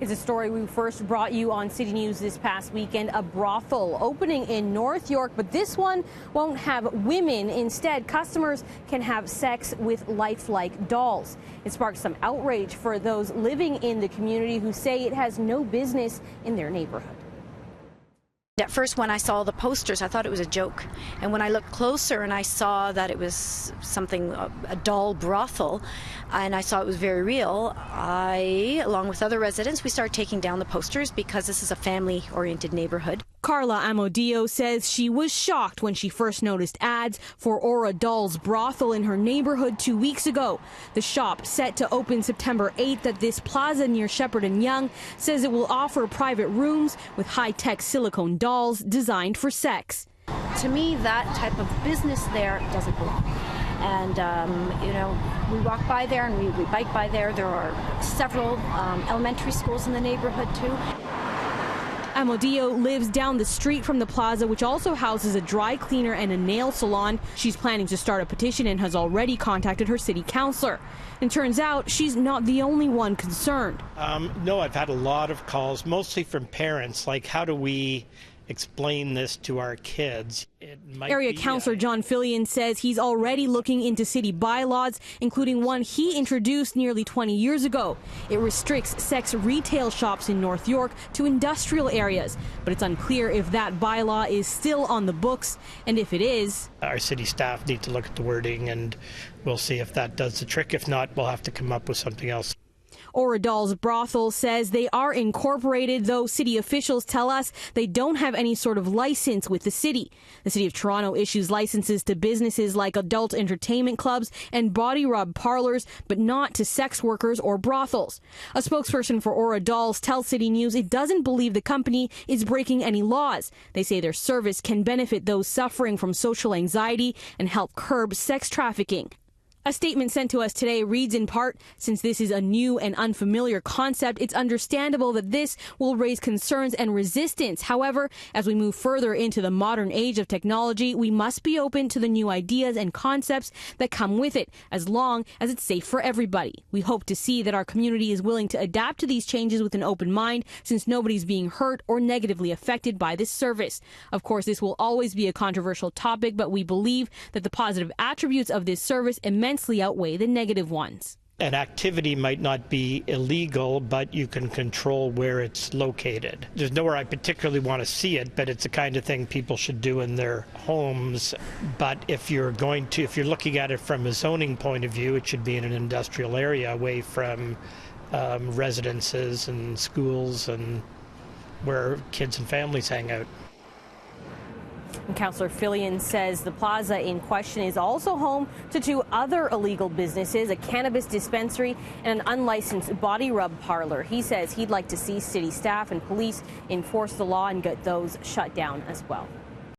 It's a story we first brought you on City News this past weekend. A brothel opening in North York, but this one won't have women. Instead, customers can have sex with lifelike dolls. It sparked some outrage for those living in the community who say it has no business in their neighborhood. At first, when I saw the posters, I thought it was a joke. And when I looked closer and I saw that it was something, a doll brothel, and I saw it was very real, I, along with other residents, we started taking down the posters because this is a family-oriented neighborhood. Carla Amodio says she was shocked when she first noticed ads for Aura Doll's brothel in her neighborhood 2 weeks ago. The shop, set to open September 8th at this plaza near Sheppard and Yonge, says it will offer private rooms with high-tech silicone dolls designed for sex. To me, that type of business there doesn't belong. And, you know, we walk by there and we bike by there. There are several elementary schools in the neighborhood, too. Amodio lives down the street from the plaza, which also houses a dry cleaner and a nail salon. She's planning to start a petition and has already contacted her city councillor. And turns out she's not the only one concerned. No, I've had a lot of calls, mostly from parents, like, how do we explain this to our kids? Area Councillor John Fillion says he's already looking into city bylaws, including one he introduced nearly 20 years ago. It restricts sex retail shops in North York to industrial areas, but it's unclear if that bylaw is still on the books, and if it is, our city staff need to look at the wording and we'll see if that does the trick. If not, we'll have to come up with something else. Aura Doll's brothel says they are incorporated, though city officials tell us they don't have any sort of license with the city. The City of Toronto issues licenses to businesses like adult entertainment clubs and body rub parlors, but not to sex workers or brothels. A spokesperson for Aura Dolls tells City News it doesn't believe the company is breaking any laws. They say their service can benefit those suffering from social anxiety and help curb sex trafficking. A statement sent to us today reads in part, since this is a new and unfamiliar concept, it's understandable that this will raise concerns and resistance. However, as we move further into the modern age of technology, we must be open to the new ideas and concepts that come with it, as long as it's safe for everybody. We hope to see that our community is willing to adapt to these changes with an open mind, since nobody's being hurt or negatively affected by this service. Of course, this will always be a controversial topic, but we believe that the positive attributes of this service immensely outweigh the negative ones. An activity might not be illegal, but you can control where it's located. There's nowhere I particularly want to see it, but it's the kind of thing people should do in their homes. But if you're looking at it from a zoning point of view, it should be in an industrial area away from residences and schools and where kids and families hang out. And Councillor Fillion says the plaza in question is also home to two other illegal businesses, a cannabis dispensary and an unlicensed body rub parlor. He says he'd like to see city staff and police enforce the law and get those shut down as well.